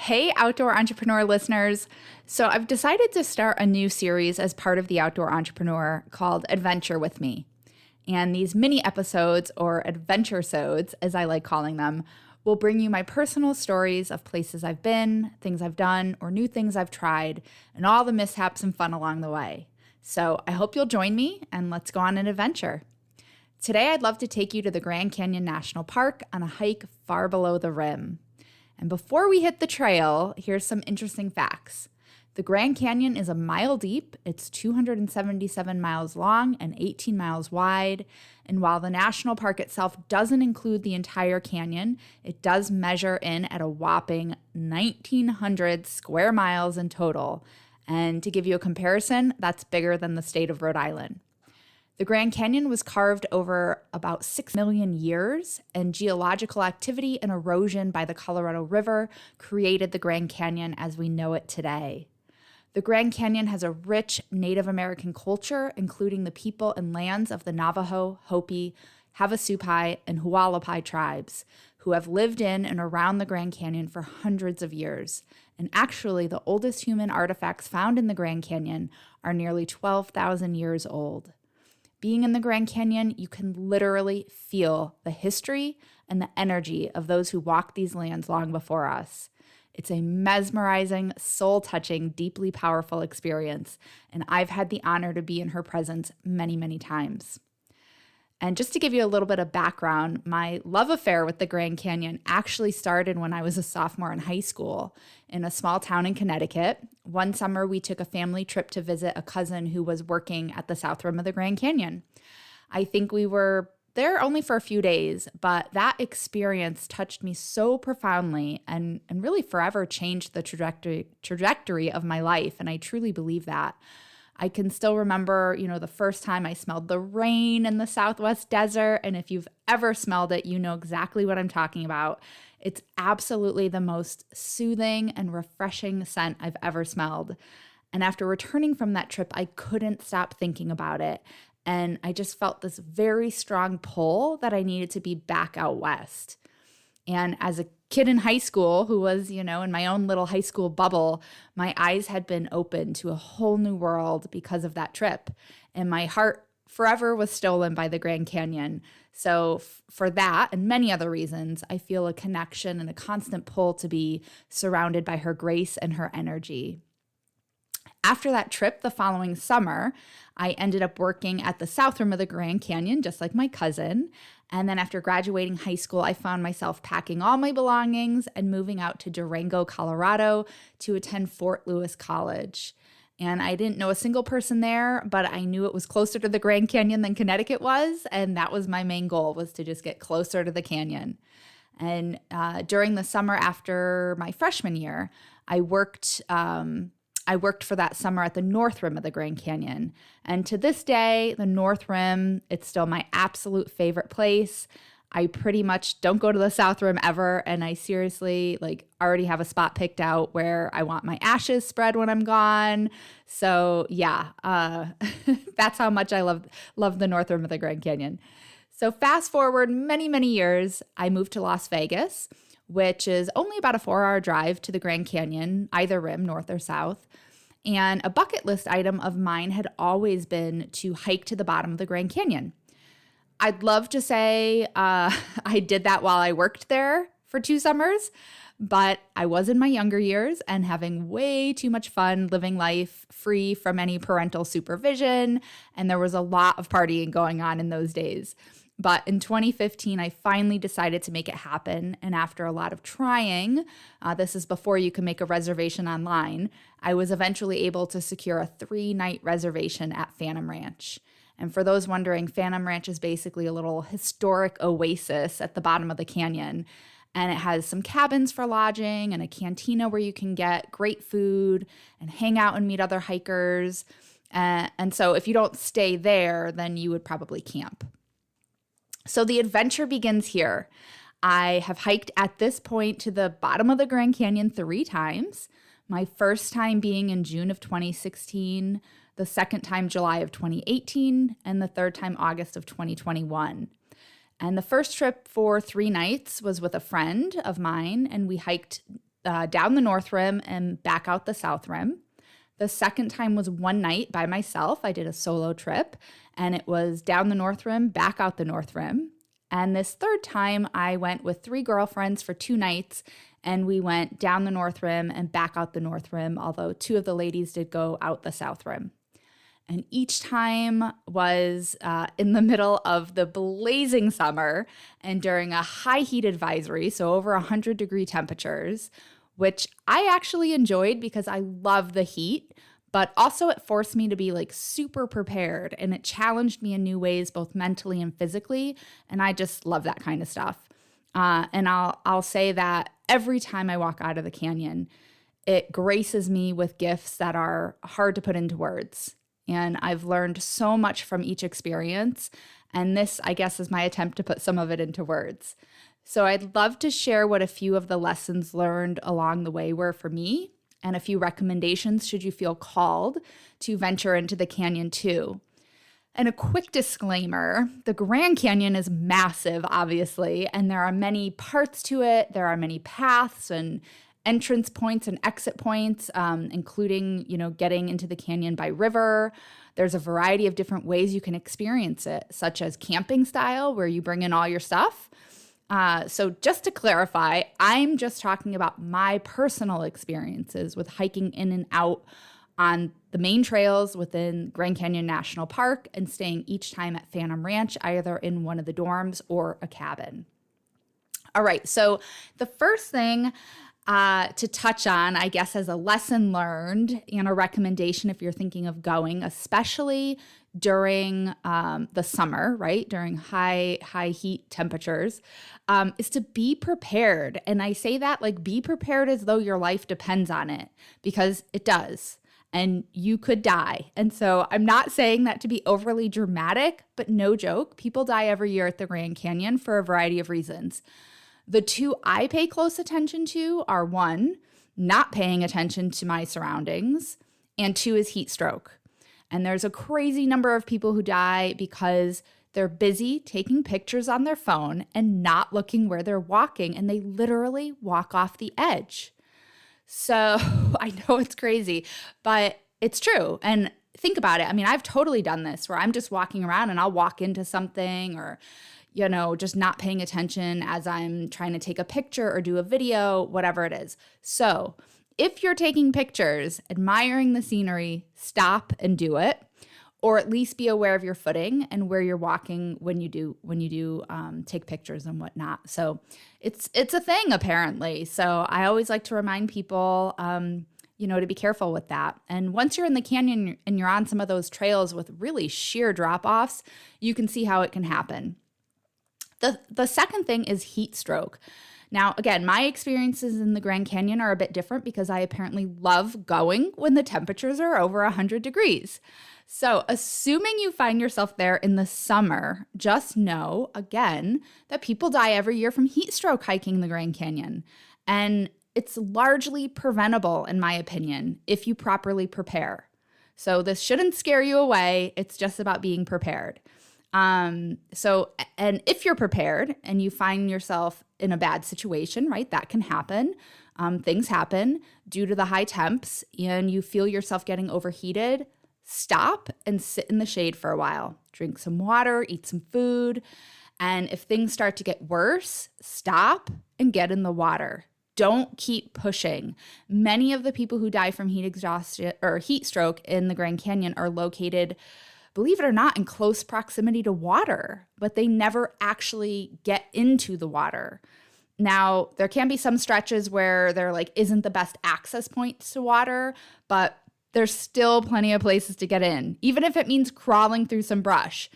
Hey, outdoor entrepreneur listeners. So, I've decided to start a new series as part of the Outdoor Entrepreneur called Adventure with Me. And these mini episodes, or adventure-sodes, as I like calling them, will bring you my personal stories of places I've been, things I've done, or new things I've tried, and all the mishaps and fun along the way. So, I hope you'll join me and let's go on an adventure. Today, I'd love to take you to the Grand Canyon National Park on a hike far below the rim. And before we hit the trail, here's some interesting facts. The Grand Canyon is a mile deep, it's 277 miles long and 18 miles wide. And while the national park itself doesn't include the entire canyon, it does measure in at a whopping 1,900 square miles in total. And to give you a comparison, that's bigger than the state of Rhode Island. The Grand Canyon was carved over about 6 million years, and geological activity and erosion by the Colorado River created the Grand Canyon as we know it today. The Grand Canyon has a rich Native American culture, including the people and lands of the Navajo, Hopi, Havasupai, and Hualapai tribes, who have lived in and around the Grand Canyon for hundreds of years. And actually, the oldest human artifacts found in the Grand Canyon are nearly 12,000 years old. Being in the Grand Canyon, you can literally feel the history and the energy of those who walked these lands long before us. It's a mesmerizing, soul-touching, deeply powerful experience, and I've had the honor to be in her presence many, many times. And just to give you a little bit of background, my love affair with the Grand Canyon actually started when I was a sophomore in high school in a small town in Connecticut. One summer, we took a family trip to visit a cousin who was working at the south rim of the Grand Canyon. I think we were there only for a few days, but that experience touched me so profoundly and really forever changed the trajectory of my life, and I truly believe that. I can still remember, the first time I smelled the rain in the Southwest desert. And if you've ever smelled it, you know exactly what I'm talking about. It's absolutely the most soothing and refreshing scent I've ever smelled. And after returning from that trip, I couldn't stop thinking about it. And I just felt this very strong pull that I needed to be back out west. And as a kid in high school who was, in my own little high school bubble, my eyes had been opened to a whole new world because of that trip. And my heart forever was stolen by the Grand Canyon. So for that and many other reasons, I feel a connection and a constant pull to be surrounded by her grace and her energy. After that trip the following summer, I ended up working at the south rim of the Grand Canyon, just like my cousin. And then after graduating high school, I found myself packing all my belongings and moving out to Durango, Colorado to attend Fort Lewis College. And I didn't know a single person there, but I knew it was closer to the Grand Canyon than Connecticut was. And that was my main goal, was to just get closer to the canyon. And during the summer after my freshman year, I worked for that summer at the North Rim of the Grand Canyon. And to this day, the North Rim, it's still my absolute favorite place. I pretty much don't go to the South Rim ever. And I seriously already have a spot picked out where I want my ashes spread when I'm gone. So yeah, that's how much I love the North Rim of the Grand Canyon. So fast forward many, many years, I moved to Las Vegas, which is only about a 4-hour drive to the Grand Canyon, either rim, north or south. And a bucket list item of mine had always been to hike to the bottom of the Grand Canyon. I'd love to say I did that while I worked there for 2 summers, but I was in my younger years and having way too much fun living life free from any parental supervision, and there was a lot of partying going on in those days. But in 2015, I finally decided to make it happen. And after a lot of trying, this is before you can make a reservation online, I was eventually able to secure a 3-night reservation at Phantom Ranch. And for those wondering, Phantom Ranch is basically a little historic oasis at the bottom of the canyon. And it has some cabins for lodging and a cantina where you can get great food and hang out and meet other hikers. And so if you don't stay there, then you would probably camp. So the adventure begins here. I have hiked at this point to the bottom of the Grand Canyon 3 times. My first time being in June of 2016, the second time July of 2018, and the third time August of 2021. And the first trip for 3 nights was with a friend of mine, and we hiked down the North Rim and back out the South Rim. The second time was one night by myself. I did a solo trip, and it was down the North Rim, back out the North Rim. And this third time, I went with 3 girlfriends for 2 nights, and we went down the North Rim and back out the North Rim, although 2 of the ladies did go out the South Rim. And each time was in the middle of the blazing summer and during a high heat advisory, so over 100-degree temperatures, which I actually enjoyed because I love the heat, but also it forced me to be like super prepared, and it challenged me in new ways, both mentally and physically, and I just love that kind of stuff. And I'll say that every time I walk out of the canyon, it graces me with gifts that are hard to put into words. And I've learned so much from each experience. And this, I guess, is my attempt to put some of it into words. So I'd love to share what a few of the lessons learned along the way were for me, and a few recommendations should you feel called to venture into the canyon too. And a quick disclaimer, the Grand Canyon is massive, obviously, and there are many parts to it. There are many paths and entrance points and exit points, including, getting into the canyon by river. There's a variety of different ways you can experience it, such as camping style, where you bring in all your stuff. So just to clarify, I'm just talking about my personal experiences with hiking in and out on the main trails within Grand Canyon National Park and staying each time at Phantom Ranch, either in one of the dorms or a cabin. All right, so the first thing to touch on, I guess, as a lesson learned and a recommendation if you're thinking of going, especially during the summer, right, during high heat temperatures, is to be prepared. And I say that like be prepared as though your life depends on it, because it does. And you could die. And so I'm not saying that to be overly dramatic, but no joke, people die every year at the Grand Canyon for a variety of reasons. The 2 I pay close attention to are 1, not paying attention to my surroundings, and 2 is heat stroke. And there's a crazy number of people who die because they're busy taking pictures on their phone and not looking where they're walking, and they literally walk off the edge. So I know it's crazy, but it's true. And think about it. I mean, I've totally done this where I'm just walking around and I'll walk into something or just not paying attention as I'm trying to take a picture or do a video, whatever it is. So if you're taking pictures, admiring the scenery, stop and do it, or at least be aware of your footing and where you're walking when you do take pictures and whatnot. So it's a thing apparently. So I always like to remind people, to be careful with that. And once you're in the canyon and you're on some of those trails with really sheer drop-offs, you can see how it can happen. The second thing is heat stroke. Now, again, my experiences in the Grand Canyon are a bit different because I apparently love going when the temperatures are over 100 degrees. So assuming you find yourself there in the summer, just know, again, that people die every year from heat stroke hiking the Grand Canyon. And it's largely preventable, in my opinion, if you properly prepare. So this shouldn't scare you away. It's just about being prepared. And if you're prepared and you find yourself in a bad situation, right, that can happen. Things happen due to the high temps and you feel yourself getting overheated, stop and sit in the shade for a while. Drink some water, eat some food. And if things start to get worse, stop and get in the water. Don't keep pushing. Many of the people who die from heat exhaustion or heat stroke in the Grand Canyon are located, believe it or not, in close proximity to water, but they never actually get into the water. Now, there can be some stretches where there isn't the best access points to water, but there's still plenty of places to get in, even if it means crawling through some brush.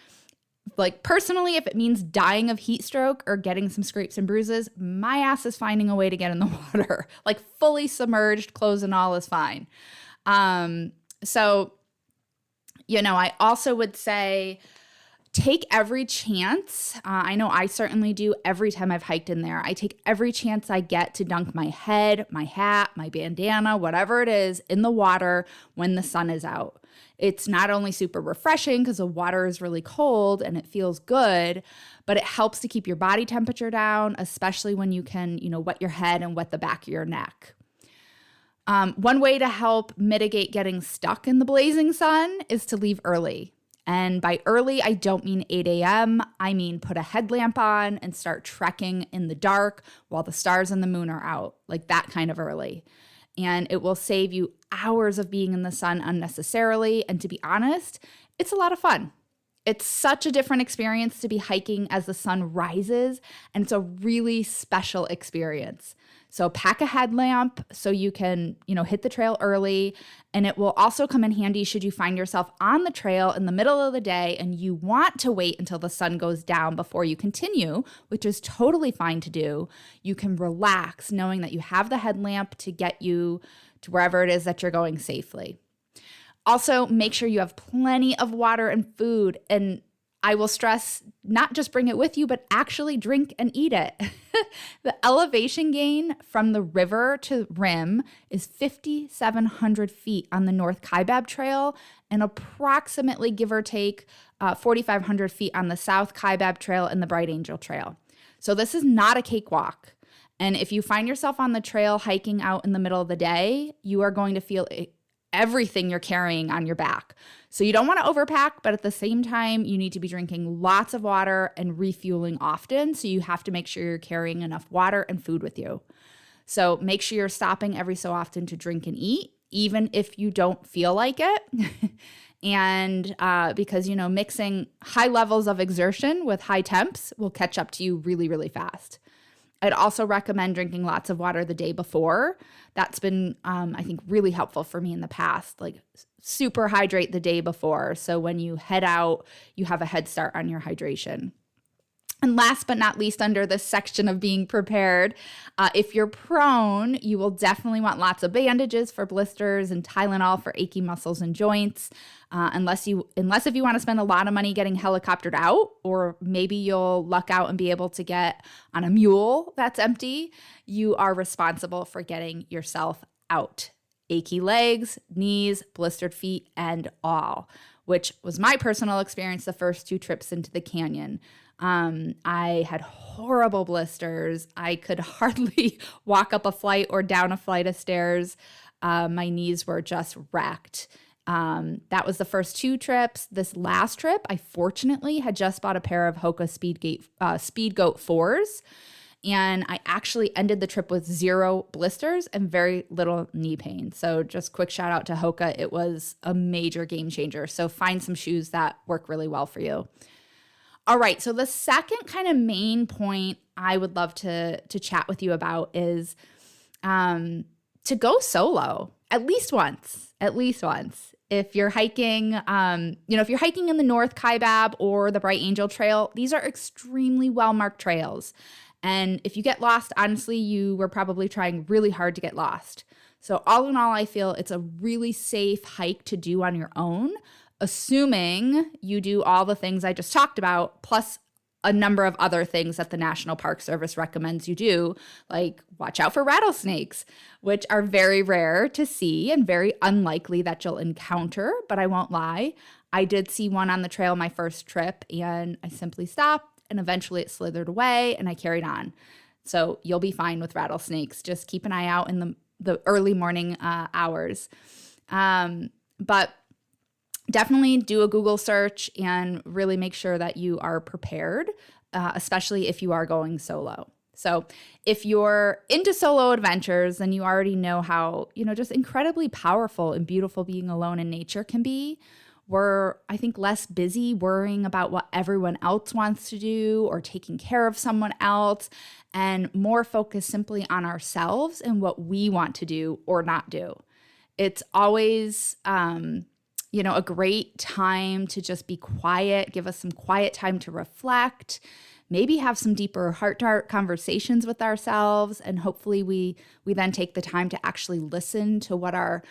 Personally, if it means dying of heat stroke or getting some scrapes and bruises, my ass is finding a way to get in the water. Fully submerged, clothes and all is fine. I also would say take every chance. I know I certainly do every time I've hiked in there. I take every chance I get to dunk my head, my hat, my bandana, whatever it is, in the water when the sun is out. It's not only super refreshing because the water is really cold and it feels good, but it helps to keep your body temperature down, especially when you can, wet your head and wet the back of your neck. One way to help mitigate getting stuck in the blazing sun is to leave early. And by early, I don't mean 8 a.m. I mean put a headlamp on and start trekking in the dark while the stars and the moon are out, like that kind of early. And it will save you hours of being in the sun unnecessarily. And to be honest, it's a lot of fun. It's such a different experience to be hiking as the sun rises, and it's a really special experience. So pack a headlamp so you can, hit the trail early, and it will also come in handy should you find yourself on the trail in the middle of the day and you want to wait until the sun goes down before you continue, which is totally fine to do. You can relax knowing that you have the headlamp to get you to wherever it is that you're going safely. Also, make sure you have plenty of water and food, and I will stress, not just bring it with you, but actually drink and eat it. The elevation gain from the river to rim is 5,700 feet on the North Kaibab Trail and approximately, give or take, 4,500 feet on the South Kaibab Trail and the Bright Angel Trail. So this is not a cakewalk. And if you find yourself on the trail hiking out in the middle of the day, you are going to feel everything you're carrying on your back. So you don't want to overpack, but at the same time, you need to be drinking lots of water and refueling often. So you have to make sure you're carrying enough water and food with you. So make sure you're stopping every so often to drink and eat, even if you don't feel like it. And because, mixing high levels of exertion with high temps will catch up to you really, really fast. I'd also recommend drinking lots of water the day before. That's been, I think, really helpful for me in the past. Like super hydrate the day before. So when you head out, you have a head start on your hydration. And last but not least, under this section of being prepared, if you're prone, you will definitely want lots of bandages for blisters and Tylenol for achy muscles and joints. Unless if you want to spend a lot of money getting helicoptered out, or maybe you'll luck out and be able to get on a mule that's empty, you are responsible for getting yourself out. Achy legs, knees, blistered feet, and all, which was my personal experience the first 2 trips into the canyon. I had horrible blisters. I could hardly walk up a flight or down a flight of stairs. My knees were just wrecked. That was the first 2 trips. This last trip, I fortunately had just bought a pair of Hoka Speed Goat 4s. And I actually ended the trip with 0 blisters and very little knee pain. So just quick shout out to Hoka. It was a major game changer. So find some shoes that work really well for you. All right, so the second kind of main point I would love to chat with you about is to go solo at least once. If you're hiking, if you're hiking in the North Kaibab or the Bright Angel Trail, these are extremely well-marked trails. And if you get lost, honestly, you were probably trying really hard to get lost. So all in all, I feel it's a really safe hike to do on your own, assuming you do all the things I just talked about, plus a number of other things that the National Park Service recommends you do, like watch out for rattlesnakes, which are very rare to see and very unlikely that you'll encounter. But I won't lie, I did see one on the trail my first trip, and I simply stopped, and eventually it slithered away, and I carried on. So you'll be fine with rattlesnakes. Just keep an eye out in the early morning hours. But definitely do a Google search and really make sure that you are prepared, especially if you are going solo. So if you're into solo adventures, then you already know how, just incredibly powerful and beautiful being alone in nature can be. We're, I think, less busy worrying about what everyone else wants to do or taking care of someone else, and more focused simply on ourselves and what we want to do or not do. It's always a great time to just be quiet, give us some quiet time to reflect, maybe have some deeper heart-to-heart conversations with ourselves, and hopefully we then take the time to actually listen to what our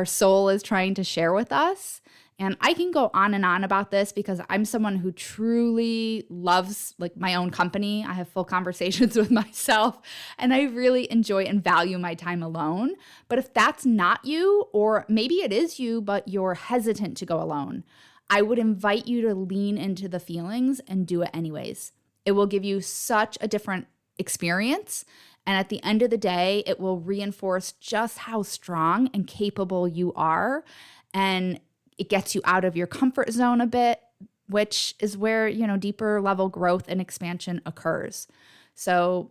soul is trying to share with us. And I can go on and on about this because I'm someone who truly loves like my own company. I have full conversations with myself and I really enjoy and value my time alone. But if that's not you, or maybe it is you, but you're hesitant to go alone, I would invite you to lean into the feelings and do it anyways. It will give you such a different experience. And at the end of the day, it will reinforce just how strong and capable you are. And it gets you out of your comfort zone a bit, which is where, deeper level growth and expansion occurs. So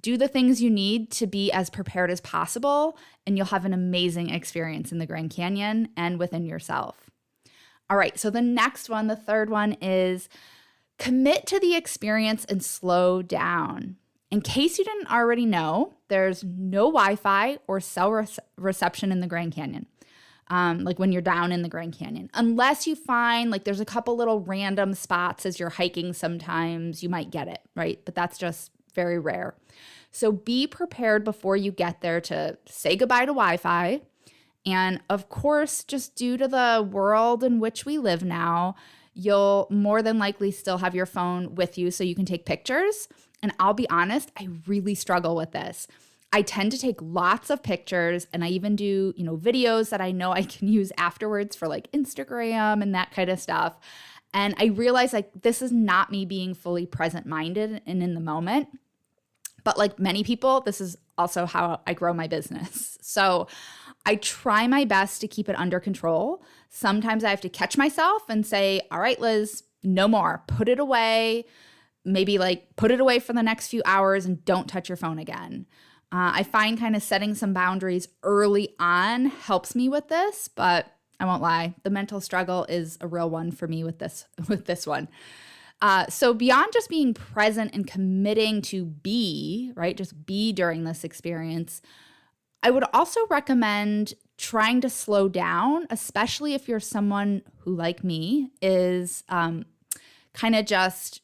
do the things you need to be as prepared as possible, and you'll have an amazing experience in the Grand Canyon and within yourself. All right, so the next one, the third one, is commit to the experience and slow down. In case you didn't already know, there's no Wi-Fi or cell reception in the Grand Canyon. Like when you're down in the Grand Canyon, unless you find like there's a couple little random spots as you're hiking, sometimes you might get it, right? But that's just very rare. So be prepared before you get there to say goodbye to Wi-Fi. And of course, just due to the world in which we live now, you'll more than likely still have your phone with you so you can take pictures. And I'll be honest, I really struggle with this. I tend to take lots of pictures, and I even do, videos that I know I can use afterwards for like Instagram and that kind of stuff. And I realize like this is not me being fully present-minded and in the moment. But like many people, this is also how I grow my business. So I try my best to keep it under control. Sometimes I have to catch myself and say, all right, Liz, no more. Put it away. Maybe like put it away for the next few hours and don't touch your phone again. I find kind of setting some boundaries early on helps me with this, but I won't lie, the mental struggle is a real one for me with this one. So beyond just being present and committing to be, right, just be during this experience, I would also recommend trying to slow down, especially if you're someone who, like me, is kind of just,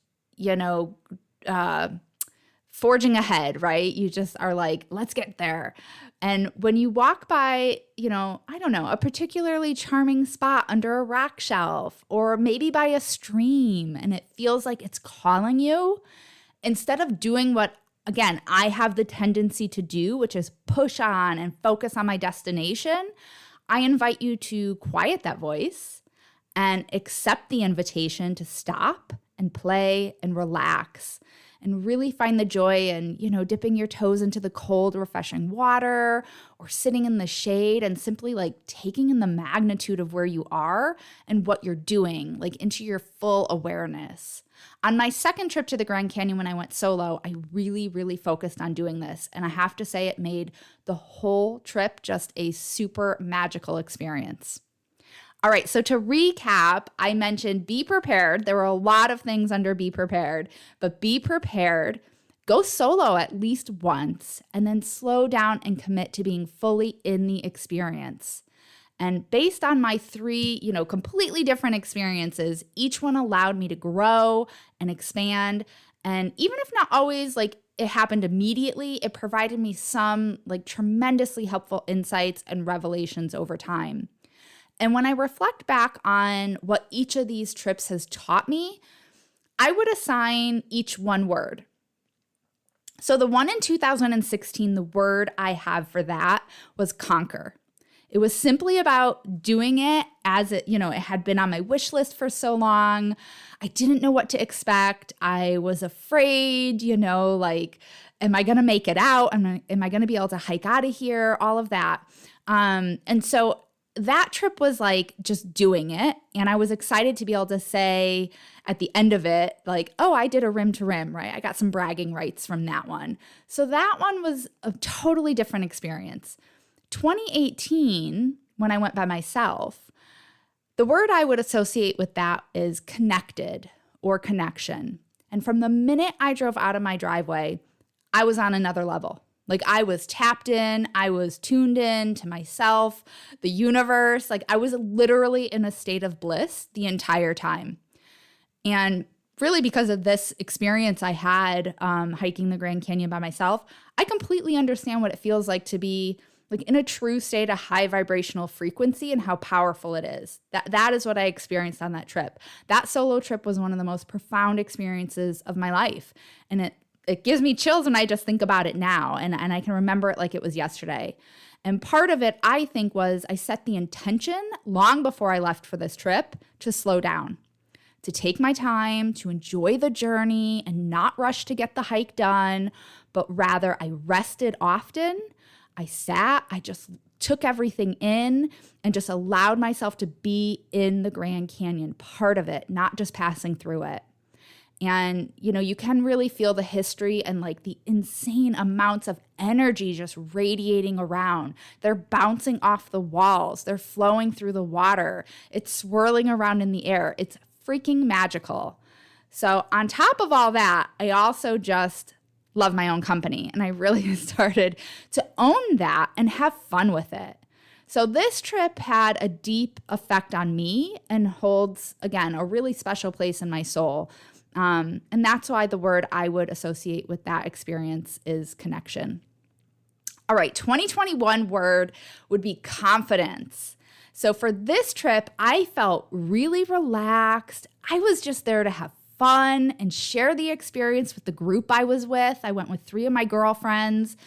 forging ahead, right? You just are like, let's get there. And when you walk by, a particularly charming spot under a rock shelf or maybe by a stream and it feels like it's calling you, instead of doing what, again, I have the tendency to do, which is push on and focus on my destination, I invite you to quiet that voice and accept the invitation to stop and play and relax and really find the joy in, dipping your toes into the cold, refreshing water or sitting in the shade and simply like taking in the magnitude of where you are and what you're doing, like into your full awareness. On my second trip to the Grand Canyon when I went solo, I really, really focused on doing this. And I have to say it made the whole trip just a super magical experience. All right, so to recap, I mentioned be prepared. There were a lot of things under be prepared, but be prepared. Go solo at least once, and then slow down and commit to being fully in the experience. And based on my three, completely different experiences, each one allowed me to grow and expand. And even if not always like it happened immediately, it provided me some like tremendously helpful insights and revelations over time. And when I reflect back on what each of these trips has taught me, I would assign each one word. So the one in 2016, the word I have for that was conquer. It was simply about doing it as it had been on my wish list for so long. I didn't know what to expect. I was afraid, like, am I going to make it out? Am I going to be able to hike out of here? All of that. And so that trip was like just doing it. And I was excited to be able to say at the end of it, like, oh, I did a rim to rim, right? I got some bragging rights from that one. So that one was a totally different experience. 2018, when I went by myself, the word I would associate with that is connected or connection. And from the minute I drove out of my driveway, I was on another level. Like I was tapped in, I was tuned in to myself, the universe. Like I was literally in a state of bliss the entire time. And really because of this experience I had hiking the Grand Canyon by myself, I completely understand what it feels like to be like in a true state of high vibrational frequency and how powerful it is. That is what I experienced on that trip. That solo trip was one of the most profound experiences of my life. And it gives me chills when I just think about it now. And I can remember it like it was yesterday. And part of it, I think, was I set the intention long before I left for this trip to slow down, to take my time, to enjoy the journey and not rush to get the hike done, but rather I rested often. I sat, I just took everything in and just allowed myself to be in the Grand Canyon, part of it, not just passing through it. And, you can really feel the history and like the insane amounts of energy just radiating around. They're bouncing off the walls. They're flowing through the water. It's swirling around in the air. It's freaking magical. So on top of all that, I also just love my own company. And I really started to own that and have fun with it. So this trip had a deep effect on me and holds, again, a really special place in my soul. And that's why the word I would associate with that experience is connection. All right, 2021 word would be confidence. So for this trip, I felt really relaxed. I was just there to have fun and share the experience with the group I was with. I went with 3 of my girlfriends.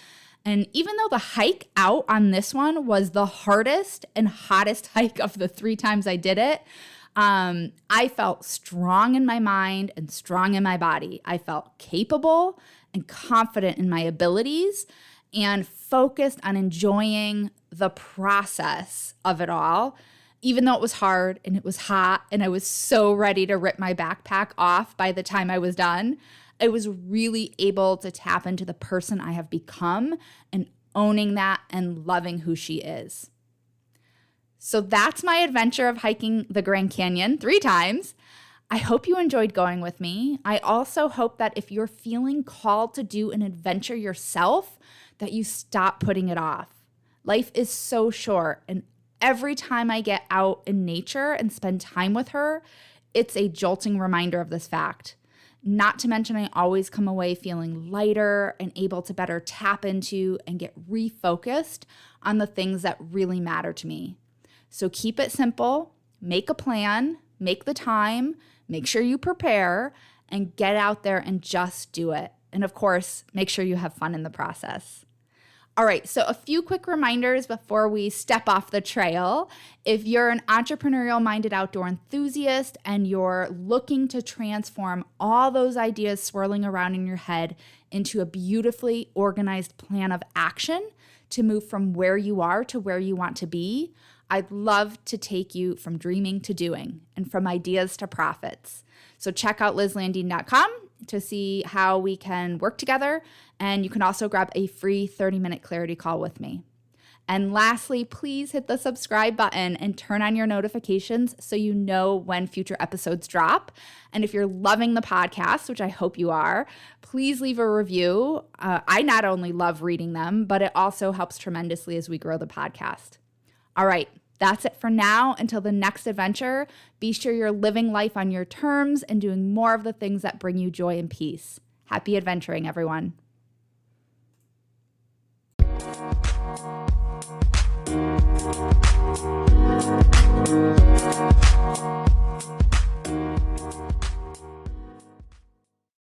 And even though the hike out on this one was the hardest and hottest hike of the 3 times I did it, I felt strong in my mind and strong in my body. I felt capable and confident in my abilities and focused on enjoying the process of it all, even though it was hard and it was hot and I was so ready to rip my backpack off by the time I was done. I was really able to tap into the person I have become and owning that and loving who she is. So that's my adventure of hiking the Grand Canyon 3 times. I hope you enjoyed going with me. I also hope that if you're feeling called to do an adventure yourself, that you stop putting it off. Life is so short, and every time I get out in nature and spend time with her, it's a jolting reminder of this fact. Not to mention, I always come away feeling lighter and able to better tap into and get refocused on the things that really matter to me. So keep it simple, make a plan, make the time, make sure you prepare, and get out there and just do it. And of course, make sure you have fun in the process. All right, so a few quick reminders before we step off the trail. If you're an entrepreneurial-minded outdoor enthusiast and you're looking to transform all those ideas swirling around in your head into a beautifully organized plan of action to move from where you are to where you want to be, I'd love to take you from dreaming to doing and from ideas to profits. So check out LizLandeen.com to see how we can work together. And you can also grab a free 30-minute clarity call with me. And lastly, please hit the subscribe button and turn on your notifications so you know when future episodes drop. And if you're loving the podcast, which I hope you are, please leave a review. I not only love reading them, but it also helps tremendously as we grow the podcast. All right, that's it for now. Until the next adventure, be sure you're living life on your terms and doing more of the things that bring you joy and peace. Happy adventuring, everyone.